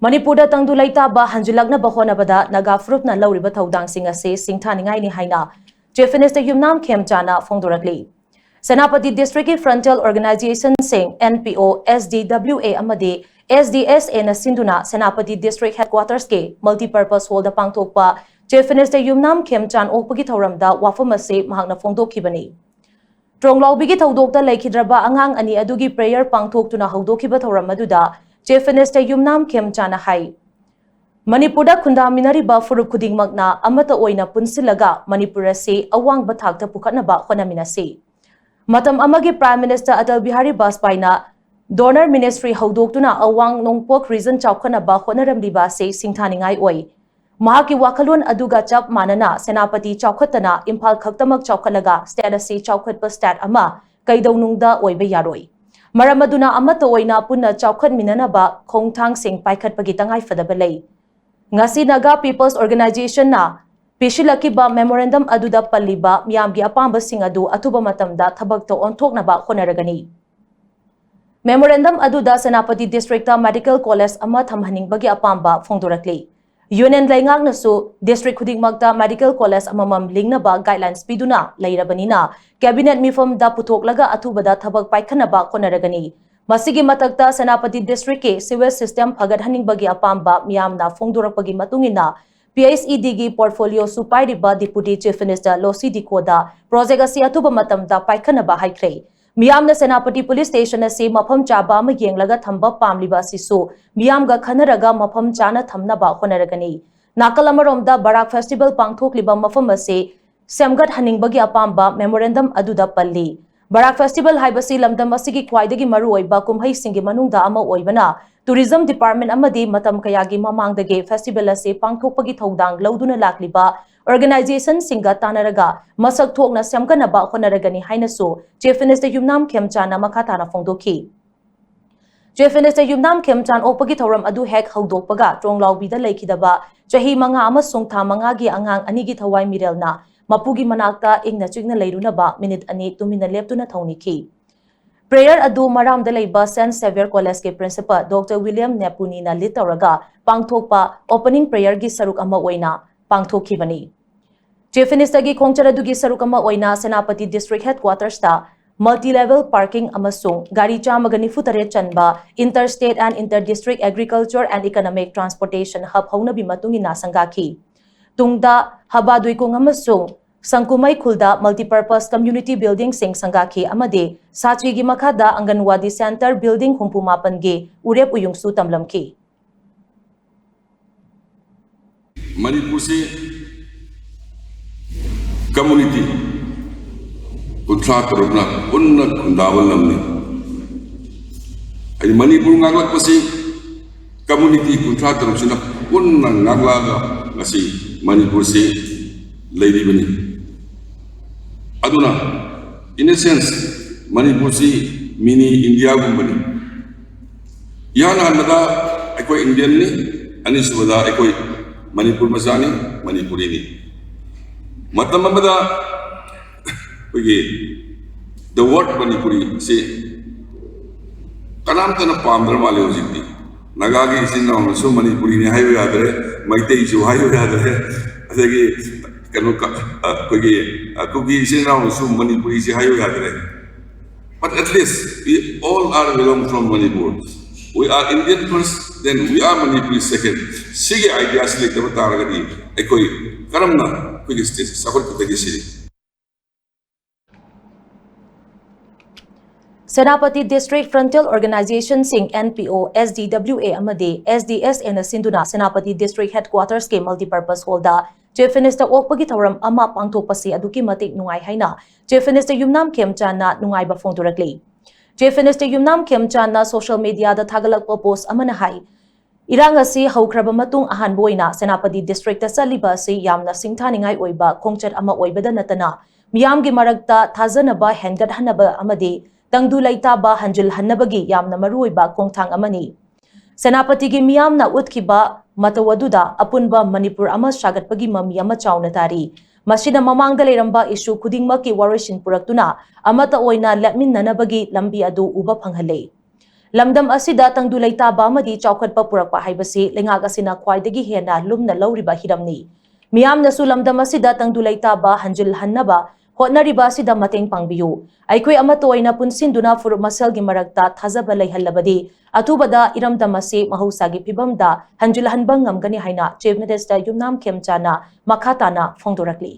Manipuri tangdu laitaba hanjilakna bahonabada Naga Frupna Lauriba Thaudang Singase Singthaningai ni haina Chief Minister Yumnam Khemchand Phongdorakli. Senapati District Frontier Organization Sing NPO SDWA Amadi SDSA na Sinduna Senapati District Headquarters ke Multipurpose Hall da pangthokpa Chief Minister Yumnam Khemchand okpagi thauramda wafamase mahakna phongdokhibani. Tronglawbigi thaudokta laikhidraba angang ani adugi prayer pangthoktuna haudokhiba thauram aduda Chief Minister Yumnam Khemchand hai Manipuri khundaminariba furup khudingmakna amata oina punsilaga Manipuri se awang bathakta pukhatnaba honaminase. Matam amagi Prime Minister Atal Bihari Vajpayee Donor Ministry haudoktuna awang nongpok region chawkhanaba honaramliba se singthaningai oi. Mahaki wakalon aduga chap manana Senapati chawkhatana Imphal khaktamak chawkhalaga state ase chawkhatpa state ama kaidaunungda oiba yaroi. Maramaduna amata oina punna chawkhat minanaba khongthang sing paikhatpagi tangai fadaba lei. Ngasi Naga People's Organization na Pishilakiba memorandum aduda palliba miyamgi apamba sing adu atuba matamda thabakta onthoknaba honaragani. Memorandum aduda Senapati District Medical College ama thamhaningbagi apamba phongdorakli. Union laingak nasu district khudingmakta medical college amamam lingnaba guidelines piduna leirabanina cabinet mifam da putoklaga athubada thabak paikhanaba khonaragani. Masigi matakta Senapati District ke sewage system phagathaningbagi apamba miyamna phongdorakpagi matungina PSED gi portfolio supairiba Deputy Chief Minister Losi Dikoda project asi atuba matamda paikhanaba haikre. Miyamna Senapati Police Station ase mafam chaba ama yenglaga thamba pamliba asisu miyamga khanaraga mafam chana thamnaba honaragani. Nakal amaromda Barak Festival pangthokliba mafam ase semgat haningbagi apamba memorandum aduda palli. Barak Festival haibasi lamdam asigi khwaidagi maru oiba kumhai singi manungda ama oibana Tourism Department amadi matam kayagi mamangdage festival ase pangthokpagi thodang lauduna lakliba organization singa tanaraga masak thokna semganaba honaragani hainasu Chief Minister Yumnam Khemchand makhatana phongdokhi. Chief Minister Yumnam Khemchand opagi thoram adu hek haudokpaga tronglawbida laikhidaba chahi manga amasung tha manga gi angang anigi thawai mirelna mapugi manakta ingna chigna leirunaba minute ani tumina leptuna thongnikhi. Prayer adu maram dalaiba Saint Xavier College ke principal Dr. William Nepuni na litauraga pangthokpa opening prayer gi saruk ama oina pangthokhibani. Chief Minister gi khongcharadugi saruk ama oina Senapati District Headquarters ta multi-level parking amasung gari chamaga nifutare chanba interstate and inter-district agriculture and economic transportation hub haunabi matungina sangaki. Tungda habaduikung amasung Sangkumai Khulda multi-purpose community building sing sangaki amade sachi gi makhada Anganwadi Center building humpumapan ge urep uyungsu tamlamki. Manipur se community Utrataruna unna kundawalamni. Ay Manipur ngaglak pasi community Utratarusina unna ngaglaga ngasi Manipur se lady bani. Aduna, in a sense, Manipur si mini India gumbani. Yana anada ekoi Indian ni, anis wada ekoi Manipur masani, Manipuri ni. Matamamada, the word Manipuri say, kanam tana pamdar male ujiti. Nagagi isin so Manipuri ni highway adre, maite isu highway adre. Adagi Kugi is now some Manipuri is higher. But at least we all are belong from Manipur. We are Indian first, then we are Manipuri second. Sige ideas like the Taragadi, Ekoi, Karamna, quickest support to the city. Senapati District Frontier Organization Sing NPO SDWA Amade SDS and Sinduna Senapati District Headquarters ke multipurpose holda Chief Minister okpagi thoram ama pangthokpasi aduki matik nungai haina Chief Minister Yumnam Khemchand na nungai ba phongdorakli. Chief Minister Yumnam Khemchand na social media da thagalakpa post amana hai irang asi haukraba matung ahan boina Senapati District ta saliba si yamna singthaningai oiba khongchat ama oibada natana miyamgi marakta thajanaba hengat hanaba amadi tangdu laitaba hanjil hannabagi yamna maruiba khongthang amani. Senapati gi miyamna utkiba matawaduda apunba Manipur ama sagatpagi mami ama chawna tari. Masina mamangda leiramba issue khudingmaki warishin puraktuna amata oina lepminnanabagi lambi adu uba phanghale. lamdam asida tangdu leitaba amadi chawkhatpa purakpa haibasi lengak asina khwaidagi hena lumna lawriba hiramni miyamnasu lamdam asida tangdu leitaba hanjil hannaba hotnariba asida mateng pangbiyu aikhoi amatoina punsinduna furup maselgi marakta thajaba leihallabadi atubada iramdam ase mahausagi phibamda hanjil hanbang ngamgani haina chief minister yumnam khemchana makhatana phongdorakli